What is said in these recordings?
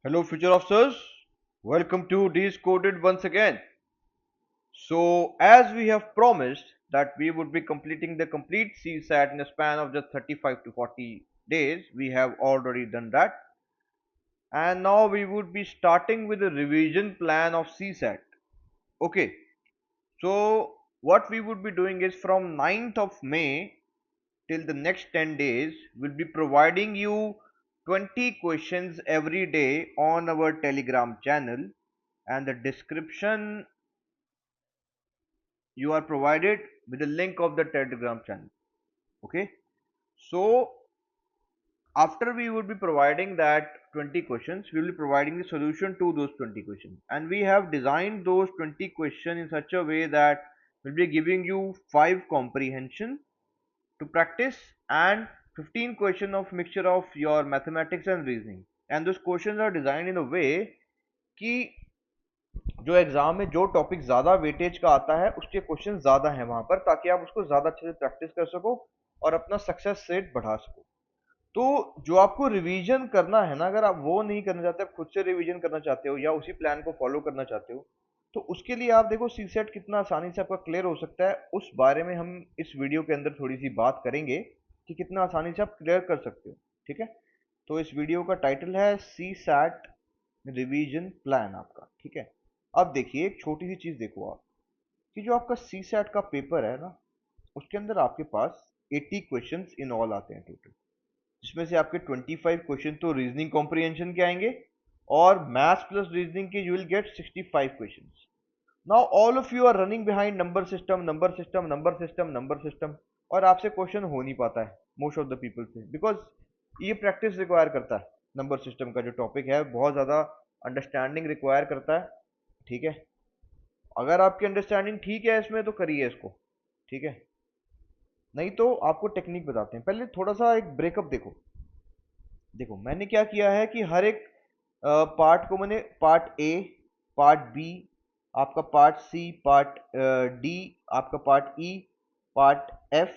Hello, future officers. Welcome to Decoded once again. So, as we have promised that we would be completing the complete CSAT in a span of just 35 to 40 days, we have already done that. And now we would be starting with a revision plan of CSAT. Okay, so what we would be doing is from 9th of May till the next 10 days, we'll be providing you 20 questions every day on our Telegram channel, and the description you are provided with the link of the Telegram channel. Okay, so after we would be providing that 20 questions, we will be providing the solution to those 20 questions, and we have designed those 20 questions in such a way that we'll be giving you 5 comprehension to practice and 15 question of mixture of your mathematics and reasoning, and those questions are designed in a way कि जो exam में जो topic ज्यादा weightage का आता है उसके question ज्यादा है वहां पर, ताकि आप उसको ज्यादा अच्छे से प्रैक्टिस कर सको और अपना सक्सेस रेट बढ़ा सको। तो जो आपको रिवीजन करना है ना, अगर आप वो नहीं करना चाहते, आप खुद से रिवीजन करना चाहते हो या उसी प्लान को फॉलो करना चाहते हो, तो उसके लिए आप देखो सीसेट कितना आसानी से आपका क्लियर हो सकता है, उस बारे में हम इस वीडियो के अंदर थोड़ी सी बात करेंगे कि कितना आसानी से आप क्लियर कर सकते हो। ठीक है, तो इस वीडियो का टाइटल है सी सैट रिवीजन प्लान आपका। ठीक है, अब देखिए एक छोटी सी चीज देखो आप, कि जो आपका सी सैट का पेपर है ना, उसके अंदर आपके पास 80 क्वेश्चंस इन ऑल आते हैं टोटल, जिसमें से आपके 25 क्वेश्चन तो रीजनिंग कॉम्प्रिहेंशन के आएंगे, और मैथ्स प्लस रीजनिंग के you will get 65 questions. Now all of you are running behind number system number system number system number system, और आपसे क्वेश्चन हो नहीं पाता है मोस्ट ऑफ द पीपल से, बिकॉज ये प्रैक्टिस रिक्वायर करता है। नंबर सिस्टम का जो टॉपिक है बहुत ज्यादा अंडरस्टैंडिंग रिक्वायर करता है। ठीक है, अगर आपकी अंडरस्टैंडिंग ठीक है इसमें तो करिए इसको। ठीक है, नहीं तो आपको टेक्निक बताते हैं, पहले थोड़ा सा एक ब्रेकअप देखो। देखो मैंने क्या किया है कि हर एक पार्ट को मैंने पार्ट ए, पार्ट बी, आपका पार्ट सी, पार्ट डी, आपका पार्ट ई, पार्ट एफ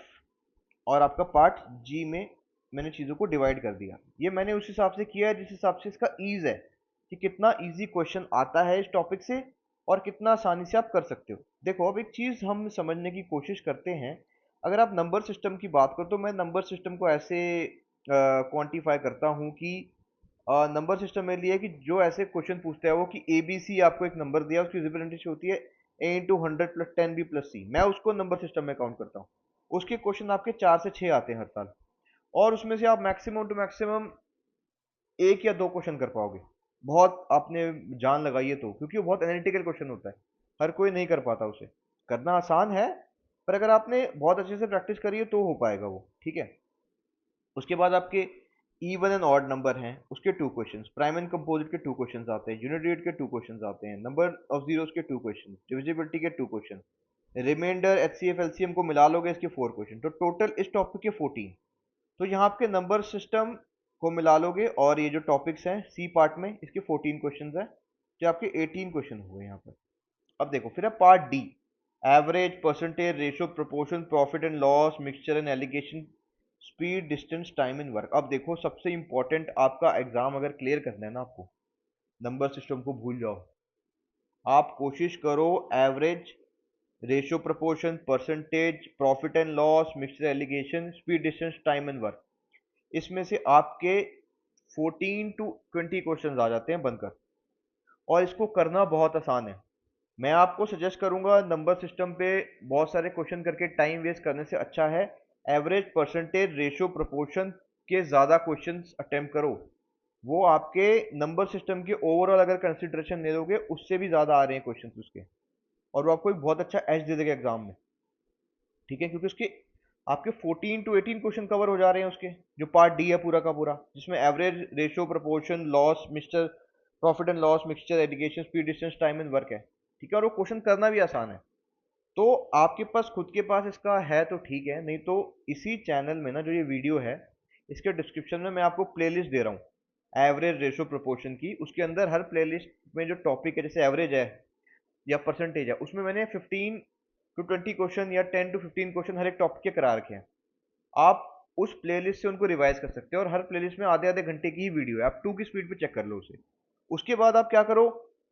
और आपका पार्ट जी में मैंने चीज़ों को डिवाइड कर दिया। ये मैंने उस हिसाब से किया है जिस हिसाब से इसका ईज है, कि कितना इजी क्वेश्चन आता है इस टॉपिक से और कितना आसानी से आप कर सकते हो। देखो अब एक चीज़ हम समझने की कोशिश करते हैं, अगर आप नंबर सिस्टम की बात करो तो मैं नंबर सिस्टम को ऐसे क्वांटिफाई करता हूँ कि नंबर सिस्टम में लिए कि जो ऐसे क्वेश्चन पूछते हैं वो कि ए बी सी, आपको एक नंबर दिया, उसकी रिप्रेजेंटेशन होती है ए इंटू 100 + 10 b + c, मैं उसको नंबर सिस्टम में काउंट करता हूँ। उसके क्वेश्चन आपके 4 से 6 आते हैं हर साल, और उसमें से आप मैक्सिमम टू मैक्सिमम एक या दो क्वेश्चन कर पाओगे, बहुत आपने जान लगाई है तो, क्योंकि वो बहुत एनालिटिकल क्वेश्चन होता है, हर कोई नहीं कर पाता उसे। करना आसान है, पर अगर आपने बहुत अच्छे से प्रैक्टिस करी है तो हो पाएगा वो। ठीक है, उसके बाद आपके इवन एंड ऑड नंबर हैं, उसके two questions, prime and composite के टू क्वेश्चंस आते हैं, यूनिट डिजिट के टू क्वेश्चंस आते हैं, नंबर ऑफ जीरोस के टू क्वेश्चंस, डिविजिबिलिटी के two question, remainder HCF LCM को मिला लोगे इसके फोर क्वेश्चन, तो टोटल इस टॉपिक के 14। तो यहाँ आपके नंबर सिस्टम को मिला लोगे और ये जो टॉपिक्स हैं सी पार्ट में, इसके 14 क्वेश्चन हैं, जो आपके 18 क्वेश्चन हुए यहाँ पर। अब देखो फिर है part D, average, percentage, ratio, proportion, profit and loss, mixture and allegation, speed, distance, time in work. अब देखो सबसे इंपॉर्टेंट, आपका एग्जाम अगर क्लियर करना है ना आपको, नंबर सिस्टम को भूल जाओ, आप कोशिश करो average, ratio proportion, percentage, profit and loss, mixture allegation, speed, distance, time and work, इसमें से आपके 14 टू 20 क्वेश्चंस आ जाते हैं बनकर, और इसको करना बहुत आसान है। मैं आपको सजेस्ट करूंगा नंबर सिस्टम पे बहुत सारे क्वेश्चन करके टाइम वेस्ट करने से अच्छा है एवरेज, परसेंटेज, रेशियो, प्रोपोर्शन के ज़्यादा क्वेश्चंस अटेम्प्ट करो। वो आपके नंबर सिस्टम के ओवरऑल अगर कंसिडरेशन ले लोगे उससे भी ज़्यादा आ रहे हैं क्वेश्चंस उसके, और वो आपको एक बहुत अच्छा एज दे देगा एग्जाम में। ठीक है, क्योंकि उसके आपके 14 टू 18 क्वेश्चन कवर हो जा रहे हैं उसके, जो पार्ट डी है पूरा का पूरा, जिसमें average, ratio, proportion, loss, mixture, profit and loss, mixture, एडिकेशन, speed, distance, time and work है। ठीक है, और वो क्वेश्चन करना भी आसान है। तो आपके पास खुद के पास इसका है तो ठीक है, नहीं तो इसी चैनल में ना जो ये वीडियो है, इसके डिस्क्रिप्शन में मैं आपको प्लेलिस्ट दे रहा हूँ एवरेज, रेशियो, प्रोपोर्शन की। उसके अंदर हर प्लेलिस्ट में जो टॉपिक है, जैसे एवरेज है या परसेंटेज है, उसमें मैंने 15 टू 20 क्वेश्चन या 10 टू 15 क्वेश्चन हर एक टॉपिक के करा रखे हैं। आप उस प्लेलिस्ट से उनको रिवाइज कर सकते हो, और हर प्लेलिस्ट में आधे आधे घंटे की ही वीडियो है, आप 2 की स्पीड पे चेक कर लो उसे। उसके बाद आप क्या करो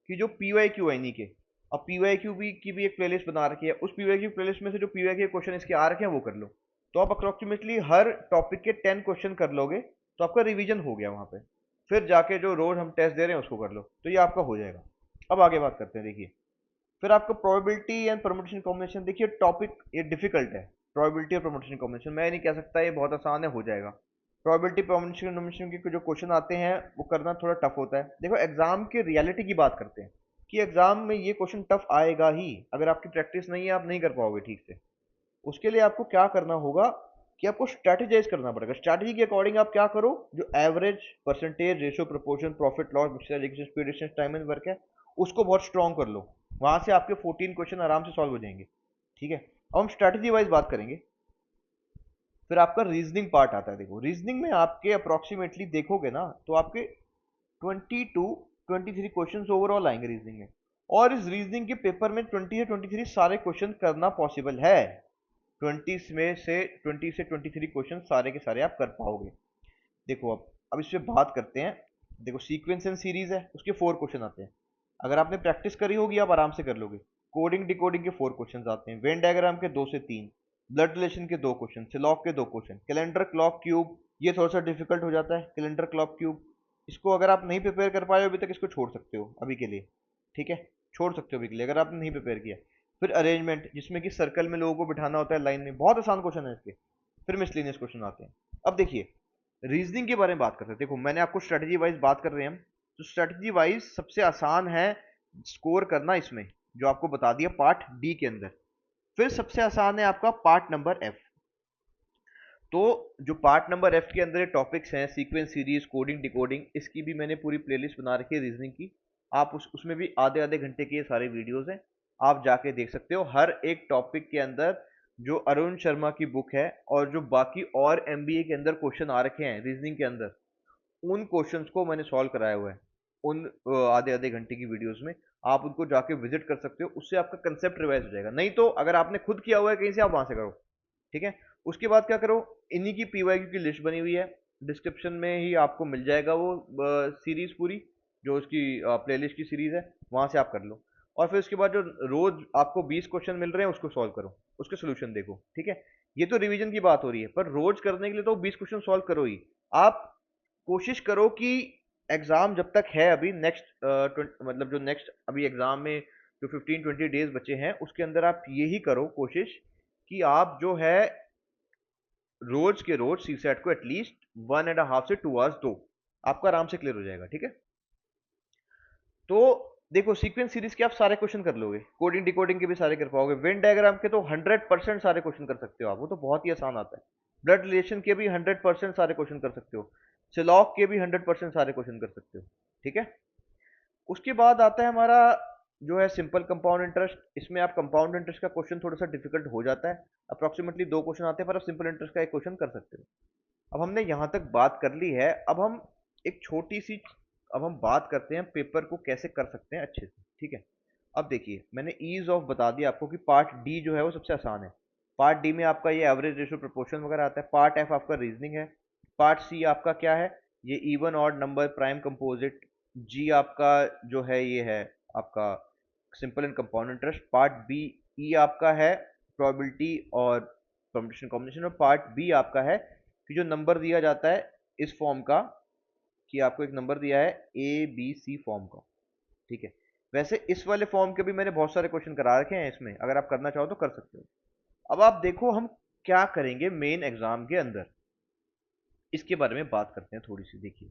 कि जो PYQ है इन्हीं के, अब PYQ की भी एक प्लेलिस्ट बना रखी है, उस PYQ प्लेलिस्ट में से जो PYQ क्वेश्चन इसके आ रखे हैं वो कर लो। तो आप अप्रोक्सीमेटली हर टॉपिक के 10 क्वेश्चन कर लोगे तो आपका रिवीजन हो गया वहां पे। फिर जाके जो रोज हम टेस्ट दे रहे हैं उसको कर लो, तो ये आपका हो जाएगा। अब आगे बात करते हैं। देखिए, फिर आपका प्रोबेबिलिटी एंड परमुटेशन कॉम्बिनेशन। देखिए टॉपिक ये डिफिकल्ट है, प्रोबेबिलिटी और परमुटेशन कॉम्बिनेशन। मैं नहीं कह सकता ये बहुत आसान है, हो जाएगा। प्रोबेबिलिटी परमुटेशन कॉम्बिनेशन के जो क्वेश्चन आते हैं वो करना थोड़ा टफ होता है। देखो एग्जाम के रियलिटी की बात करते हैं कि एग्जाम में ये क्वेश्चन टफ आएगा ही। अगर आपकी प्रैक्टिस नहीं है, आप नहीं कर पाओगे ठीक से। उसके लिए आपको क्या करना होगा कि आपको स्ट्रेटेजाइज करना पड़ेगा। स्ट्रेटेजी के अकॉर्डिंग आप क्या करो, जो average, percentage, ratio, proportion, profit loss, mixture, execution speed, distance, time and work है, उसको बहुत स्ट्रॉन्ग कर लो। वहां से आपके 14 क्वेश्चन आराम से सॉल्व हो जाएंगे। ठीक है, अब हम स्ट्रेटेजी वाइज बात करेंगे। फिर आपका रीजनिंग पार्ट आता है। देखो रीजनिंग में आपके अप्रोक्सीमेटली देखोगे ना तो आपके 22-23 क्वेश्चन ओवरऑल आएंगे रीजनिंग में। और इस रीजनिंग के पेपर में 20 से 23 सारे क्वेश्चन करना पॉसिबल है। 20 से 23 क्वेश्चन सारे के सारे आप कर पाओगे। देखो अब इस पे बात करते हैं। देखो सीक्वेंस एंड सीरीज है, उसके 4 क्वेश्चन आते हैं। अगर आपने प्रैक्टिस करी होगी आप आराम से कर लोगे। कोडिंग डिकोडिंग के 4 क्वेश्चन आते हैं। वेन डायग्राम के 2 से 3, ब्लड रिलेशन के 2 क्वेश्चन, सिलॉग के 2 क्वेश्चन, कैलेंडर क्लॉक क्यूब, ये थोड़ा सा डिफिकल्ट हो जाता है कैलेंडर क्लॉक क्यूब। इसको अगर आप नहीं प्रिपेयर कर पाए हो अभी तक, इसको छोड़ सकते हो अभी के लिए। ठीक है, छोड़ सकते हो अभी के लिए अगर आपने नहीं प्रिपेयर किया। फिर अरेंजमेंट, जिसमें कि सर्कल में लोगों को बिठाना होता है लाइन में, बहुत आसान क्वेश्चन है इसके। फिर मिसलिनियस क्वेश्चन आते हैं। अब देखिए रीजनिंग के बारे में बात करते हैं। देखो मैंने आपको स्ट्रेटजी वाइज बात कर रहे हैं हम, तो स्ट्रेटजी वाइज सबसे आसान है स्कोर करना इसमें, जो आपको बता दिया पार्ट डी के अंदर। फिर सबसे आसान है आपका पार्ट नंबर एफ। तो जो पार्ट नंबर एफ के अंदर टॉपिक्स हैं, सीक्वेंस, सीरीज, कोडिंग, डिकोडिंग, इसकी भी मैंने पूरी प्लेलिस्ट बना रखी है रीजनिंग की। आप उसमें भी आधे आधे घंटे के ये सारे वीडियोस हैं, आप जाके देख सकते हो। हर एक टॉपिक के अंदर जो अरुण शर्मा की बुक है और जो बाकी और एमबीए के अंदर क्वेश्चन आ रखे हैं रीजनिंग के अंदर, उन क्वेश्चंस को मैंने सॉल्व कराया हुआ है उन आधे आधे घंटे की वीडियोस में। आप उनको जाके विजिट कर सकते हो, उससे आपका कंसेप्ट रिवाइज हो जाएगा। नहीं तो अगर आपने खुद किया हुआ है कहीं से, आप वहां से करो। ठीक है, उसके बाद क्या करो, इन्हीं की पीवाईक्यू की लिस्ट बनी हुई है, डिस्क्रिप्शन में ही आपको मिल जाएगा वो सीरीज पूरी, जो उसकी प्लेलिस्ट की सीरीज है, वहां से आप कर लो। और फिर उसके बाद जो रोज आपको 20 क्वेश्चन मिल रहे हैं उसको सॉल्व करो, उसके सोल्यूशन देखो। ठीक है, ये तो रिवीजन की बात हो रही है, पर रोज करने के लिए तो 20 क्वेश्चन सॉल्व करो ही। आप कोशिश करो कि एग्जाम जब तक है अभी, नेक्स्ट मतलब जो नेक्स्ट अभी एग्जाम में जो 15-20 डेज बचे हैं, उसके अंदर आप यही करो कोशिश कि आप जो है रोज के रोज सी सेट को एटलीस्ट 1.5 से 2 आवर्स दो, आपका आराम से क्लियर हो जाएगा। ठीक है, तो देखो सीक्वेंस सीरीज के आप सारे क्वेश्चन कर लोगे, कोडिंग डिकोडिंग के भी सारे कर पाओगे, वेन डायग्राम के तो 100% सारे क्वेश्चन कर सकते हो आप, वो तो बहुत ही आसान आता है। ब्लड रिलेशन के भी 100% सारे क्वेश्चन कर सकते हो, सिलॉक के भी 100% सारे क्वेश्चन कर सकते हो। ठीक है, उसके बाद आता है हमारा जो है सिंपल कंपाउंड इंटरेस्ट। इसमें आप कंपाउंड इंटरेस्ट का क्वेश्चन थोड़ा सा डिफिकल्ट हो जाता है, अप्रोक्सीमेटली 2 क्वेश्चन आते हैं, पर आप सिंपल इंटरेस्ट का एक क्वेश्चन कर सकते हो। अब हमने यहां तक बात कर ली है, अब हम एक छोटी सी, अब हम बात करते हैं पेपर को कैसे कर सकते हैं अच्छे से। ठीक है, अब देखिए मैंने ईज ऑफ बता दिया आपको कि पार्ट डी जो है वो सबसे आसान है। पार्ट डी में आपका ये एवरेज रेशियो प्रोपोर्शन वगैरह आता है। पार्ट एफ आपका रीजनिंग है। पार्ट सी आपका क्या है, ये even odd number, prime composite. G आपका जो है ये है आपका simple and compound interest. Part B, E आपका है प्रोबेबिलिटी और परमुटेशन कॉम्बिनेशन। और पार्ट बी आपका है कि जो नंबर दिया जाता है इस फॉर्म का, कि आपको एक नंबर दिया है ए बी सी फॉर्म का। ठीक है, वैसे इस वाले फॉर्म के भी मैंने बहुत सारे क्वेश्चन करा रखे हैं इसमें, अगर आप करना चाहो तो कर सकते हो। अब आप देखो हम क्या करेंगे मेन एग्जाम के अंदर, इसके बारे में बात करते हैं थोड़ी सी। देखिए,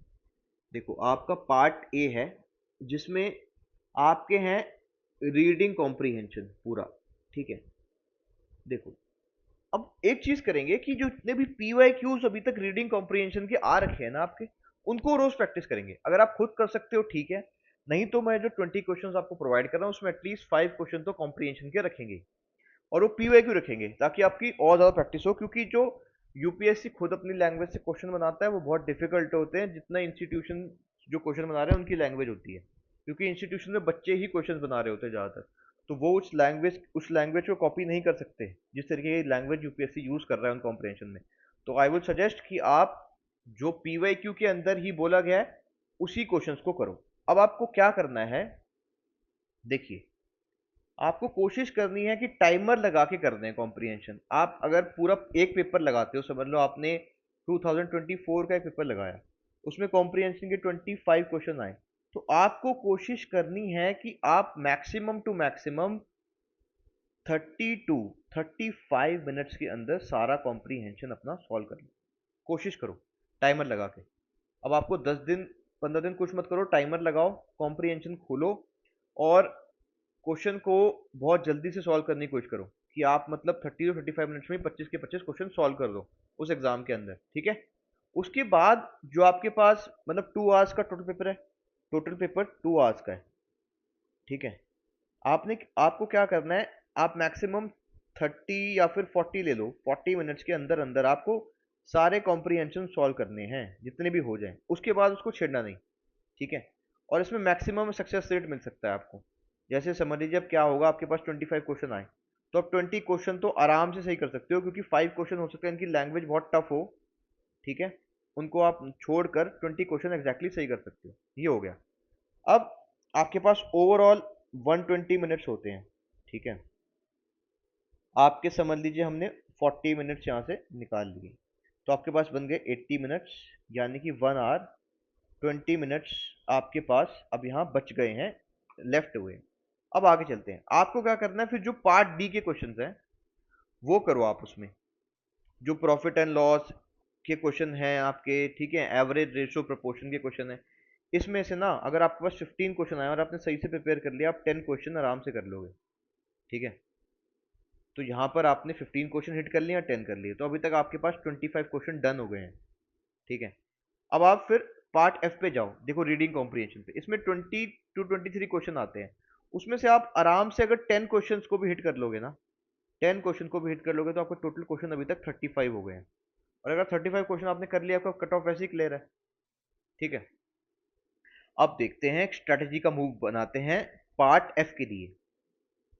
देखो आपका पार्ट ए है जिसमें आपके हैं रीडिंग कॉम्प्रीहेंशन पूरा। ठीक है, देखो अब एक चीज करेंगे कि जो जितने भी पीवाईक्यूज अभी तक रीडिंग कॉम्प्रीहेंशन के आ रखे हैं ना आपके, उनको रोज प्रैक्टिस करेंगे। अगर आप खुद कर सकते हो ठीक है, नहीं तो मैं जो 20 क्वेश्चंस आपको प्रोवाइड कर रहा हूं उसमें एटलीस्ट 5 क्वेश्चन तो कॉम्प्रीहेंशन के रखेंगे, और वो पीवाईक्यू रखेंगे ताकि आपकी और ज्यादा प्रैक्टिस हो। क्योंकि जो यूपीएससी खुद अपनी लैंग्वेज से क्वेश्चन बनाता है वो बहुत डिफिकल्ट होते हैं, जितना इंस्टीट्यूशन जो क्वेश्चन बना रहे हैं उनकी लैंग्वेज होती है। क्योंकि इंस्टीट्यूशन में बच्चे ही क्वेश्चन बना रहे होते हैं ज्यादातर, तो वो उस लैंग्वेज को कॉपी नहीं कर सकते जिस तरीके की लैंग्वेज यूपीएससी यूज कर रहा है उन कॉम्प्रिहेंशन में। तो आई वुड सजेस्ट कि आप जो पीवाईक्यू के अंदर ही बोला गया है उसी क्वेश्चंस को करो। अब आपको क्या करना है, देखिए आपको कोशिश करनी है कि टाइमर लगा के कर दें कॉम्प्रिहेंशन। आप अगर पूरा एक पेपर लगाते हो, समझ लो आपने 2024 का एक पेपर लगाया, उसमें कॉम्प्रिहेंशन के 25 क्वेश्चन आए, तो आपको कोशिश करनी है कि आप maximum to maximum 30 to 35 minutes के अंदर सारा कॉम्प्रिहेंशन अपना सॉल्व कर लो। कोशिश करो टाइमर लगा के। अब आपको 10 दिन 15 दिन कुछ मत करो, टाइमर लगाओ, कॉम्प्रिहेंशन खोलो और क्वेश्चन को बहुत जल्दी से सॉल्व करने की कोशिश करो कि आप मतलब 30 टू 35 मिनट्स में 25 के 25 क्वेश्चन सॉल्व कर दो उस एग्जाम के अंदर, ठीक है। उसके बाद जो आपके पास मतलब 2 आवर्स का टोटल पेपर है, टोटल पेपर 2 आवर्स का है, ठीक है। आपको क्या करना है, आप मैक्सिमम 30 या फिर 40 ले लो, 40 मिनट्स के अंदर अंदर आपको सारे कॉम्प्रिहेंशन सॉल्व करने हैं जितने भी हो जाएं, उसके बाद उसको छेड़ना नहीं, ठीक है। और इसमें मैक्सिमम सक्सेस रेट मिल सकता है आपको। जैसे समझ लीजिए अब क्या होगा, आपके पास 25 क्वेश्चन आए तो आप 20 क्वेश्चन तो आराम से सही कर सकते हो, क्योंकि 5 क्वेश्चन हो सकते हैं इनकी लैंग्वेज बहुत टफ हो, ठीक है, उनको आप छोड़कर 20 क्वेश्चन एग्जैक्टली सही कर सकते हो। ये हो गया। अब आपके पास ओवरऑल 120 मिनट्स होते हैं, ठीक है। आपके समझ लीजिए हमने 40 मिनट्स यहाँ से निकाल लिए, तो आपके पास बन गए 80 मिनट्स, यानी कि 1 आवर 20 मिनट्स आपके पास अब यहाँ बच गए हैं, लेफ्ट हुए। अब आगे चलते हैं, आपको क्या करना है, फिर जो पार्ट डी के क्वेश्चंस हैं वो करो आप। उसमें जो प्रॉफिट एंड लॉस के क्वेश्चन हैं आपके, ठीक है, एवरेज रेशो प्रोपोर्शन के क्वेश्चन है, इसमें से ना अगर आपके पास 15 क्वेश्चन आए और आपने सही से प्रिपेयर कर लिया, आप 10 क्वेश्चन आराम से कर लोगे, ठीक है। तो यहाँ पर आपने 15 क्वेश्चन हिट कर लिए, 10 कर लिए, तो अभी तक आपके पास 25 क्वेश्चन डन हो गए हैं, ठीक है। अब आप फिर पार्ट एफ पे जाओ, देखो रीडिंग कॉम्प्रिहेंशन पे, इसमें 20 टू 23 क्वेश्चन आते हैं, उसमें से आप आराम से अगर 10 क्वेश्चंस को भी हिट कर लोगे ना, 10 क्वेश्चन को भी हिट कर लोगे तो आपका टोटल क्वेश्चन अभी तक 35 हो गए हैं। और अगर 35 क्वेश्चन आपने कर लिया, आपका कट ऑफ वैसे ही क्लियर है, ठीक है। अब देखते हैं एक स्ट्रेटेजी का मूव बनाते हैं पार्ट एफ के लिए,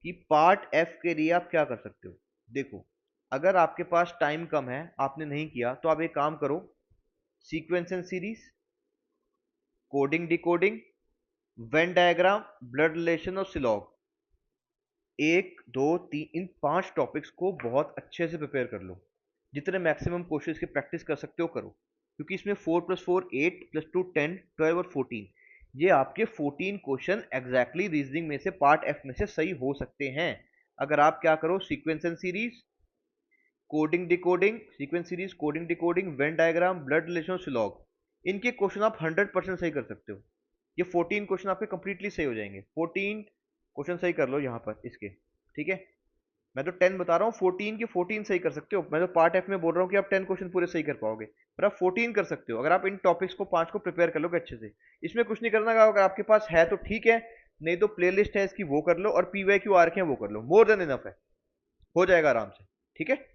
कि पार्ट एफ के लिए आप क्या कर सकते हो। देखो अगर आपके पास टाइम कम है, आपने नहीं किया, तो आप एक काम करो, sequence and series, coding decoding, Venn diagram, blood relation और सिलॉग, 1 2 3 इन 5 टॉपिक्स को बहुत अच्छे से प्रिपेयर कर लो। जितने मैक्सिमम क्वेश्चन की प्रैक्टिस कर सकते हो करो, क्योंकि इसमें 4 + 4 8 + 2 10 12 और 14, ये आपके 14 क्वेश्चन एग्जैक्टली रीजनिंग में से पार्ट एफ में से सही हो सकते हैं। अगर आप क्या करो, sequence and series, coding decoding, sequence series, coding decoding, Venn diagram, blood relation, syllogism, इनके क्वेश्चन आप 100% सही कर सकते हो। ये 14 क्वेश्चन आपके कंप्लीटली सही हो जाएंगे। 14 क्वेश्चन सही कर लो यहाँ पर इसके, ठीक है। मैं तो 10 बता रहा हूँ, 14 के 14 सही कर सकते हो। मैं तो पार्ट एफ में बोल रहा हूँ कि आप 10 क्वेश्चन पूरे सही कर पाओगे, पर आप 14 कर सकते हो अगर आप इन टॉपिक्स को 5 को प्रिपेयर कर लोगे अच्छे से। इसमें कुछ नहीं करना, अगर आपके पास है तो ठीक है, नहीं तो प्लेलिस्ट है इसकी वो कर लो, और पीवाईक्यू आर के हैं वो कर लो, मोर देन इनफ है, हो जाएगा आराम से, ठीक है।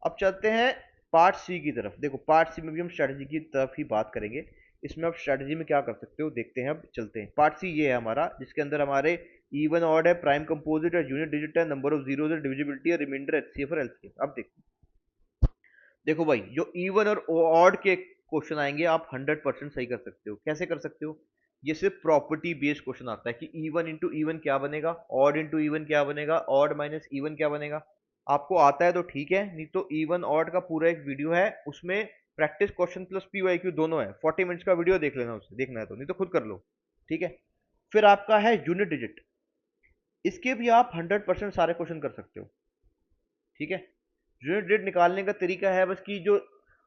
अब चलते हैं पार्ट सी की तरफ। देखो पार्ट सी में भी हम स्ट्रेटजी की तरफ ही बात करेंगे। इसमें आप स्ट्रेटजी में क्या कर सकते हो देखते हैं। अब चलते हैं, पार्ट सी ये है हमारा, जिसके अंदर हमारे इवन ऑड है, प्राइम कंपोजिट है, यूनिट डिजिट है, नंबर ऑफ जीरोज है, डिविजिबिलिटी है, रिमाइंडर, एचसीएफ और एलसीएम। अब देखो भाई, जो इवन और ऑड के क्वेश्चन आएंगे आप 100% सही कर सकते हो। कैसे कर सकते हो, ये सिर्फ प्रॉपर्टी बेस्ड क्वेश्चन आता है कि इवन इंटू इवन क्या बनेगा, ऑड इंटू इवन क्या बनेगा, ऑड माइनस इवन क्या बनेगा। आपको आता है तो ठीक है, नहीं तो इवन ऑड का पूरा एक वीडियो है, उसमें प्रैक्टिस क्वेश्चन प्लस पीवाईक्यू दोनों है, 40 मिनट्स का वीडियो देख लेना, उसे देखना है तो, नहीं तो खुद कर लो, ठीक है। फिर आपका है यूनिट डिजिट, इसके भी आप 100% सारे क्वेश्चन कर सकते हो, ठीक है। यूनिट डिजिट निकालने का तरीका है बस कि जो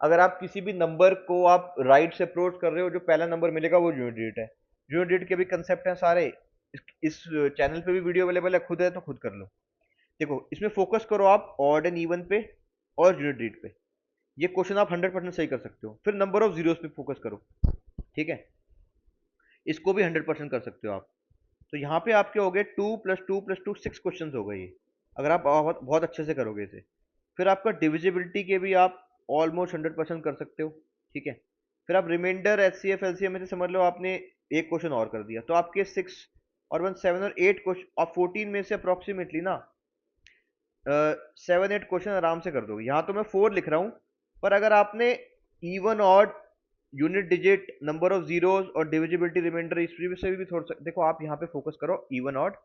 अगर आप किसी भी नंबर को आप राइट से अप्रोच कर रहे हो, जो पहला नंबर मिलेगा वो यूनिट डिजिट है। यूनिट डिजिट के भी कंसेप्ट हैं सारे, इस चैनल पे भी वीडियो अवेलेबल है, खुद है तो खुद कर लो। देखो इसमें फोकस करो आप ऑड एंड इवन पे और यूनिट डिजिट पे, ये क्वेश्चन आप 100% सही कर सकते हो। फिर नंबर ऑफ जीरोस पे फोकस करो, ठीक है, इसको भी 100% कर सकते हो आप। तो यहाँ पे आपके हो गए 2 + 2 + 2 6 क्वेश्चन हो गए ये, अगर आप बहुत बहुत अच्छे से करोगे इसे। फिर आपका डिविजिबिलिटी के भी आप ऑलमोस्ट 100% कर सकते हो, ठीक है। फिर आप रिमाइंडर, एचसीएफ, एलसीएम में से समझ लो आपने एक क्वेश्चन और कर दिया, तो आपके 6 और 1 7 और 8 क्वेश्चन, आप 14 में से अप्रोक्सीमेटली ना 7 8 क्वेश्चन आराम से कर दोगे। यहाँ तो मैं 4 लिख रहा हूँ, पर अगर आपने even odd unit digit, number of zeros और डिविजिबिलिटी रिमाइंडर, इसमें से भी थोड़ा सा देखो। आप यहाँ पे फोकस करो even odd,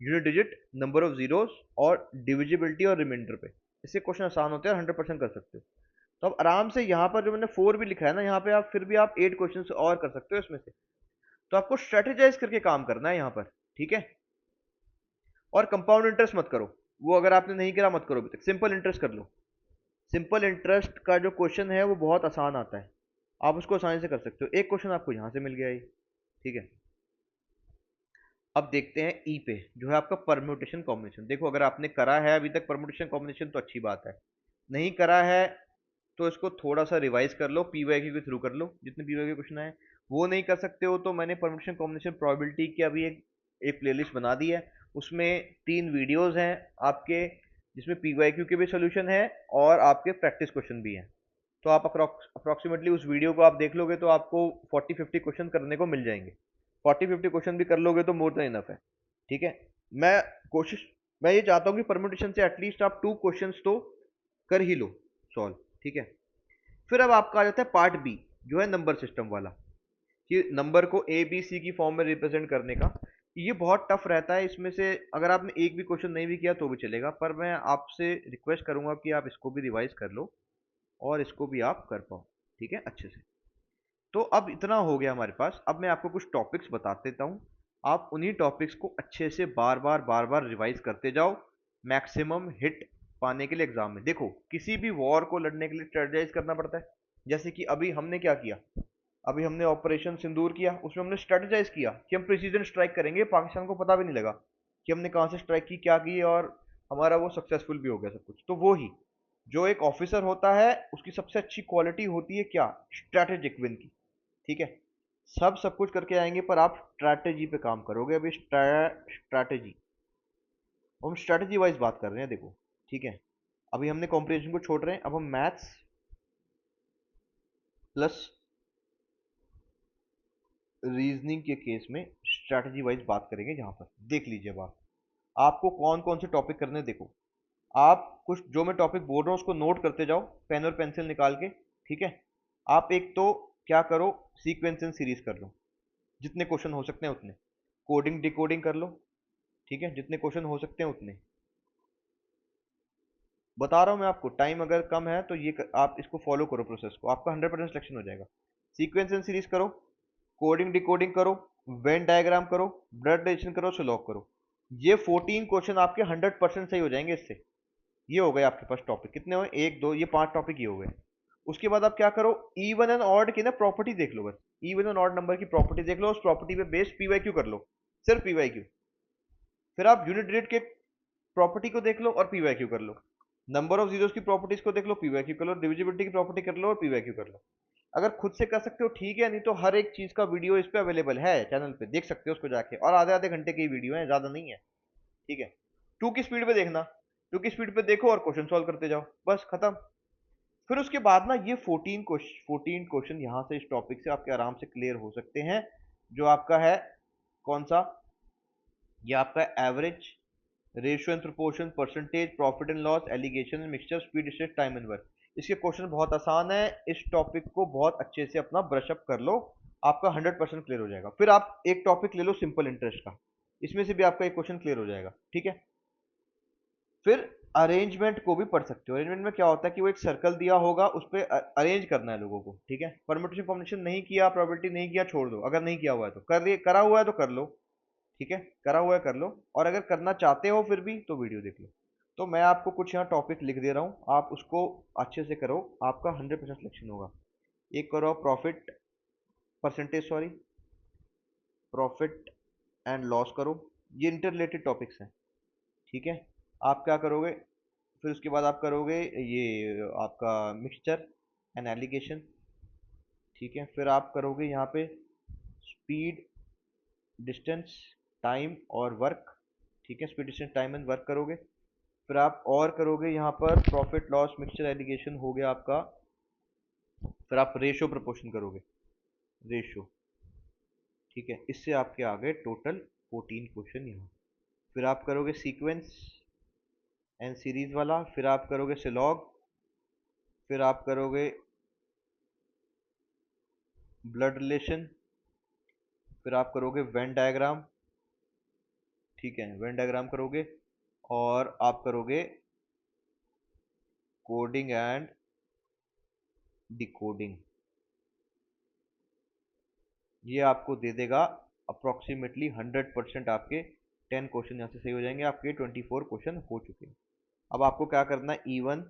unit digit, number of zeros और डिविजिबिलिटी और रिमाइंडर पे। इससे क्वेश्चन आसान होते हैं, 100% कर सकते हो। तो अब आराम से यहाँ पर जो मैंने 4 भी लिखा है ना, यहाँ पे आप फिर भी आप 8 क्वेश्चन और कर सकते हो इसमें से। तो आपको स्ट्रेटेजाइज करके काम करना है यहाँ पर, ठीक है। और कंपाउंड इंटरेस्ट मत करो, वो अगर आपने नहीं करा मत करो अभी तक। सिंपल इंटरेस्ट कर लो। सिंपल इंटरेस्ट का जो क्वेश्चन है वो बहुत आसान आता है, आप उसको आसानी से कर सकते हो। एक क्वेश्चन आपको यहां से मिल गया ये, ठीक है। अब देखते हैं ई पे, जो है आपका परम्यूटेशन कॉम्बिनेशन। देखो अगर आपने करा है अभी तक परम्यूटेशन कॉम्बिनेशन तो अच्छी बात है, नहीं करा है तो इसको थोड़ा सा रिवाइज कर लो, पीवाईक्यू के थ्रू कर लो जितने पीवाईक्यू क्वेश्चन आए। वो नहीं कर सकते हो तो मैंने परम्यूटेशन कॉम्बिनेशन प्रोबेबिलिटी की अभी एक प्लेलिस्ट बना दी है, उसमें 3 वीडियोस हैं आपके, जिसमें पीवाईक्यू के भी सोल्यूशन है और आपके प्रैक्टिस क्वेश्चन भी हैं। तो आप अप्रोक्सीमेटली उस वीडियो को आप देख लोगे तो आपको 40-50 क्वेश्चन करने को मिल जाएंगे। 40-50 क्वेश्चन भी कर लोगे तो मोर देन इनफ है, ठीक है। मैं मैं ये चाहता हूँ कि परम्यूटेशन से एटलीस्ट आप 2 क्वेश्चंस तो कर ही लो सॉल्व, ठीक है। फिर अब आपका आ जाता है पार्ट बी, जो है नंबर सिस्टम वाला, कि नंबर को ए बी सी की फॉर्म में रिप्रेजेंट करने का। ये बहुत टफ रहता है, इसमें से अगर आपने एक भी क्वेश्चन नहीं भी किया तो भी चलेगा, पर मैं आपसे रिक्वेस्ट करूंगा कि आप इसको भी रिवाइज कर लो और इसको भी आप कर पाओ, ठीक है, अच्छे से। तो अब इतना हो गया हमारे पास। अब मैं आपको कुछ टॉपिक्स बता देता हूँ, आप उन्हीं टॉपिक्स को अच्छे से बार बार रिवाइज करते जाओ, मैक्सिमम हिट पाने के लिए एग्जाम में। देखो किसी भी वॉर को लड़ने के लिए स्ट्रेटेजाइज करना पड़ता है। जैसे कि अभी हमने क्या किया, अभी हमने ऑपरेशन सिंदूर किया, उसमें हमने स्ट्रेटेजाइज किया कि हम प्रिसीजन स्ट्राइक करेंगे, पाकिस्तान को पता भी नहीं लगा कि हमने कहाँ से स्ट्राइक की, क्या की, और हमारा वो सक्सेसफुल भी हो गया सब कुछ। तो वो ही जो एक ऑफिसर होता है उसकी सबसे अच्छी क्वालिटी होती है क्या, स्ट्रैटेजिक विन की, ठीक है। सब कुछ करके आएंगे पर आप स्ट्रैटेजी पे काम करोगे। अभी स्ट्रैटेजी, हम स्ट्रैटेजी वाइज बात कर रहे हैं, देखो, ठीक है। अभी हमने कॉम्प्रिहेंशन को छोड़ रहे हैं, अब हम मैथ्स प्लस रीजनिंग के केस में स्ट्रैटेजी वाइज बात करेंगे। जहां पर देख लीजिए, अब आपको कौन कौन से टॉपिक करने, देखो आप कुछ जो मैं टॉपिक बोल रहा हूँ उसको नोट करते जाओ, पेन और पेंसिल निकाल के, ठीक है। आप एक तो क्या करो, सीक्वेंस एंड सीरीज कर लो, जितने क्वेश्चन हो सकते हैं उतने। कोडिंग डिकोडिंग कर लो, ठीक है, जितने क्वेश्चन हो सकते हैं उतने। बता रहा हूँ मैं आपको, टाइम अगर कम है तो आप इसको फॉलो करो प्रोसेस को, आपका 100% सिलेक्शन हो जाएगा। सीक्वेंस एंड सीरीज करो, कोडिंग डिकोडिंग करो, वेन डायग्राम करो, ब्लड रिलेशन करो, स्लॉग करो। ये 14 क्वेश्चन आपके 100% सही हो जाएंगे इससे। ये हो गए आपके पास टॉपिक, कितने हुए, एक दो, ये 5 टॉपिक ये हो गए। उसके बाद आप क्या करो, इवन एंड ऑड की ना प्रॉपर्टी देख लो, बस इवन एंड ऑड नंबर की प्रॉपर्टी देख लो, उस प्रॉपर्टी पे बेस्ड पीवाईक्यू कर लो, सिर्फ पीवाईक्यू। फिर आप यूनिट रेट के प्रॉपर्टी को देख लो और पीवाईक्यू कर लो। नंबर ऑफ जीरोस की प्रॉपर्टीज को देख लो, पीवाईक्यू कर लो, डिविजिबिलिटी की प्रॉपर्टी कर लो और पीवाईक्यू कर लो। अगर खुद से कर सकते हो ठीक है, नहीं तो हर एक चीज का वीडियो इस पे अवेलेबल है चैनल पे, देख सकते हो उसको जाके, और आधे आधे घंटे की वीडियो है, ज्यादा नहीं है, ठीक है। 2 की स्पीड पे देखना, 2 की स्पीड पे देखो और क्वेश्चन सॉल्व करते जाओ, बस खत्म। फिर उसके बाद ना ये 14 क्वेश्चन यहाँ से इस टॉपिक से आपके आराम से क्लियर हो सकते हैं। जो आपका है कौन सा, ये आपका average, ratio and proportion, percentage, profit and loss, alligation and mixture, speed, state, time and work. इसके क्वेश्चन बहुत आसान है, इस टॉपिक को बहुत अच्छे से अपना ब्रश अप कर लो, आपका 100% क्लियर हो जाएगा। फिर आप एक टॉपिक ले लो सिंपल इंटरेस्ट का, इसमें से भी आपका एक क्वेश्चन क्लियर हो जाएगा, ठीक है। फिर अरेंजमेंट को भी पढ़ सकते हो। अरेंजमेंट में क्या होता है कि वो एक सर्कल दिया होगा, उस पर अरेंज करना है लोगों को, ठीक है। परम्यूटेशन कॉम्बिनेशन नहीं किया, प्रोबेबिलिटी नहीं किया, छोड़ दो। अगर नहीं किया हुआ है तो करा हुआ है तो कर लो, ठीक है, करा हुआ है कर लो, और अगर करना चाहते हो फिर भी तो वीडियो देख लो। तो मैं आपको कुछ यहाँ टॉपिक लिख दे रहा हूँ, आप उसको अच्छे से करो, आपका 100% सिलेक्शन होगा। एक करो profit percentage, sorry, profit and loss करो, ये इंटर रिलेटेड टॉपिक्स हैं, ठीक है। आप क्या करोगे, फिर उसके बाद आप करोगे ये आपका मिक्सचर एंड एलिगेशन, ठीक है। फिर आप करोगे यहाँ पे स्पीड, डिस्टेंस, टाइम और वर्क, ठीक है, speed distance time and work करोगे। फिर आप और करोगे यहाँ पर प्रॉफिट लॉस मिक्सचर एलिगेशन हो गया आपका। फिर आप रेशो प्रोपोर्शन करोगे, रेशो, ठीक है। इससे आपके आ गए टोटल 14 क्वेश्चन यहाँ। फिर आप करोगे सीक्वेंस एंड सीरीज वाला, फिर आप करोगे सिलॉग, फिर आप करोगे ब्लड रिलेशन, फिर आप करोगे वेन डायग्राम, ठीक है, वेन डायग्राम करोगे, और आप करोगे कोडिंग एंड डिकोडिंग। ये आपको दे देगा अप्रोक्सीमेटली 100%। आपके 10 क्वेश्चन यहाँ से सही हो जाएंगे, आपके 24 क्वेश्चन हो चुके हैं। अब आपको क्या करना है, even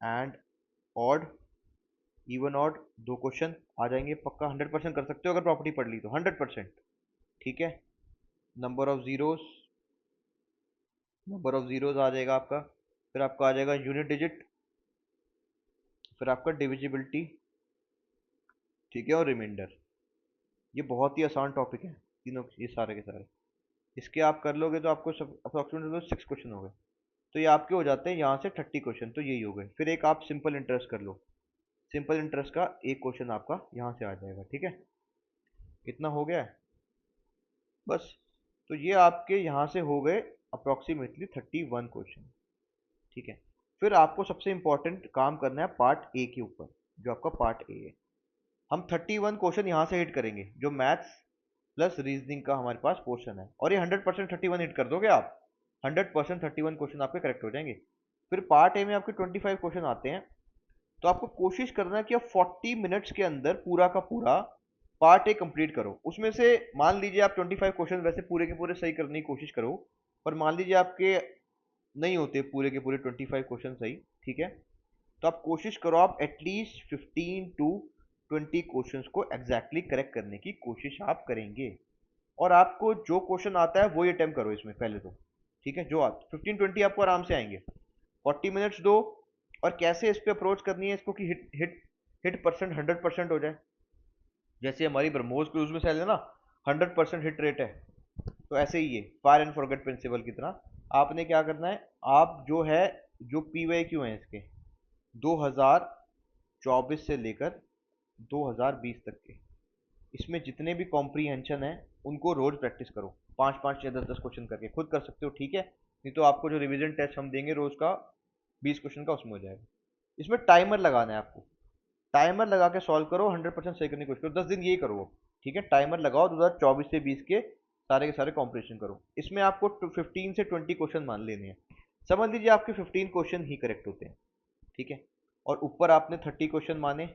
and odd, even odd 2 question आ जाएंगे पक्का, 100% कर सकते हो अगर प्रॉपर्टी पढ़ ली तो 100%, ठीक है। Number of zeros, number of zeros आ जाएगा आपका, फिर आपका आ जाएगा यूनिट डिजिट, फिर आपका डिविजिबिलिटी, ठीक है, और रिमाइंडर। ये बहुत ही आसान टॉपिक है तीनों, ये सारे के सारे इसके आप कर लोगे तो आपको सब अप्रोक्सीमेटली 6 क्वेश्चन हो गए। तो ये आपके हो जाते हैं यहाँ से 30 क्वेश्चन, तो यही हो गए। फिर एक आप सिंपल इंटरेस्ट कर लो, सिंपल इंटरेस्ट का एक क्वेश्चन आपका यहाँ से आ जाएगा, ठीक है। इतना हो गया है बस। तो ये आपके यहाँ से हो गए अप्रोक्सीमेटली 31 क्वेश्चन, ठीक है। फिर आपको सबसे इंपॉर्टेंट काम करना है पार्ट ए के ऊपर, जो आपका पार्ट ए है। हम 31 क्वेश्चन यहाँ से हिट करेंगे, जो मैथ्स प्लस रीजनिंग का हमारे पास पोर्शन है, और ये 100% 31 हिट कर दोगे आप, 100% 31 क्वेश्चन आपके करेक्ट हो जाएंगे। फिर पार्ट ए में आपके 25 क्वेश्चन आते हैं, तो आपको कोशिश करना है कि आप 40 मिनट्स के अंदर पूरा का पूरा पार्ट ए कंप्लीट करो। उसमें से मान लीजिए आप 25 क्वेश्चन वैसे पूरे के पूरे सही करने की कोशिश करो, पर मान लीजिए आपके नहीं होते पूरे के पूरे 25 क्वेश्चन सही, ठीक है, तो आप कोशिश करो आप एटलीस्ट 15 टू 20 क्वेश्चंस को एग्जैक्टली करेक्ट करने की कोशिश आप करेंगे। और आपको जो क्वेश्चन आता है वो ही अटेम्प्ट करो इसमें पहले तो, ठीक है। जो आप 15-20 आपको आराम से आएंगे, 40 मिनट्स दो, और कैसे इस पे अप्रोच करनी है इसको कि हिट हिट हिट परसेंट 100% हो जाए। जैसे हमारी ब्रह्मोस क्रूज में है ना, 100% हिट रेट है, तो ऐसे ही ये फायर एंड फॉरगेट प्रिंसिपल की तरह आपने क्या करना है, आप जो है जो PYQ है इसके 2024 से लेकर 2020 तक के, इसमें जितने भी कॉम्प्रीहेंशन है उनको रोज प्रैक्टिस करो, 5-5 या 10-10 क्वेश्चन करके खुद कर सकते हो, ठीक है। नहीं तो आपको जो रिवीजन टेस्ट हम देंगे रोज का 20 क्वेश्चन का, उसमें हो जाएगा। इसमें टाइमर लगाना है आपको, टाइमर लगा के सॉल्व करो, 100% सही करने की कोशिश करो, 10 दिन यही करो आप, ठीक है। टाइमर लगाओ, 2024 से 20 के सारे कॉम्पिटिशन करो। इसमें आपको 15 से 20 क्वेश्चन मान लेने हैं, समझ लीजिए आपके 15 क्वेश्चन ही करेक्ट होते हैं, ठीक है। और ऊपर आपने 30 क्वेश्चन माने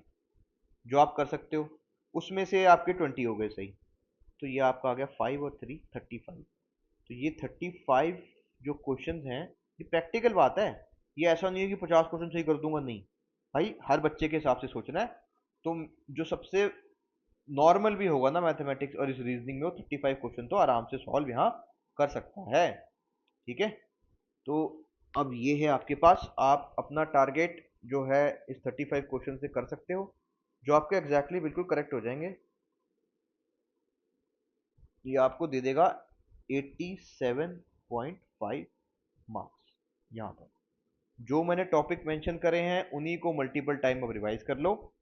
जो आप कर सकते हो, उसमें से आपके 20 हो गए सही, तो ये आपका आ गया 5 और 3 35। तो ये 35 जो क्वेश्चन हैं, ये प्रैक्टिकल बात है। ये ऐसा नहीं है कि 50 क्वेश्चन सही कर दूंगा, नहीं भाई, हर बच्चे के हिसाब से सोचना है। तो जो सबसे नॉर्मल भी होगा ना मैथमेटिक्स और इस रीजनिंग में, वो 35 क्वेश्चन तो आराम से सॉल्व यहाँ कर सकता है, ठीक है। तो अब ये है आपके पास, आप अपना टारगेट जो है इस 35 क्वेश्चन से कर सकते हो, जो आपके एग्जैक्टली बिल्कुल करेक्ट हो जाएंगे। ये आपको दे देगा 87.5 मार्क्स। यहाँ पर जो मैंने टॉपिक मेंशन करे हैं उन्हीं को मल्टीपल टाइम अब रिवाइज कर लो,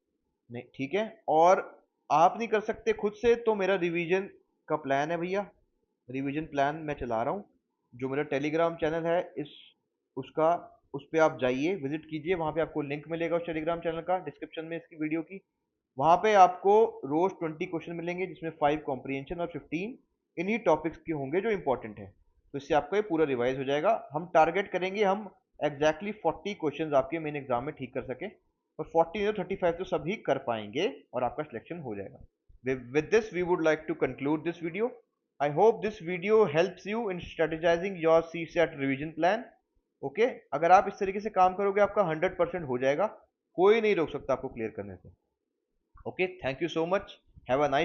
नहीं, ठीक है। और आप नहीं कर सकते खुद से तो मेरा रिवीजन का प्लान है भैया, रिवीजन प्लान मैं चला रहा हूँ, जो मेरा टेलीग्राम चैनल है इस उसका, उस पर आप जाइए, विजिट कीजिए, वहाँ पे आपको लिंक मिलेगा उस टेलीग्राम चैनल का डिस्क्रिप्शन में इसकी वीडियो की। वहाँ पे आपको रोज 20 क्वेश्चन मिलेंगे, जिसमें 5 कॉम्प्रीहेंशन और 15 इन्हीं टॉपिक्स के होंगे जो इंपॉर्टेंट है। तो इससे आपका ये पूरा रिवाइज हो जाएगा। हम टारगेट करेंगे हम एग्जैक्टली 40 क्वेश्चन आपके मेन एग्जाम में ठीक कर सके, और 40 या 35 तो सभी कर पाएंगे और आपका सिलेक्शन हो जाएगा। With this, we would like to conclude this video. I hope this video helps you in strategizing your CSAT revision plan. Okay? अगर आप इस तरीके से काम करोगे आपका 100% हो जाएगा, कोई नहीं रोक सकता आपको क्लियर करने से। Okay, thank you so much. Have a nice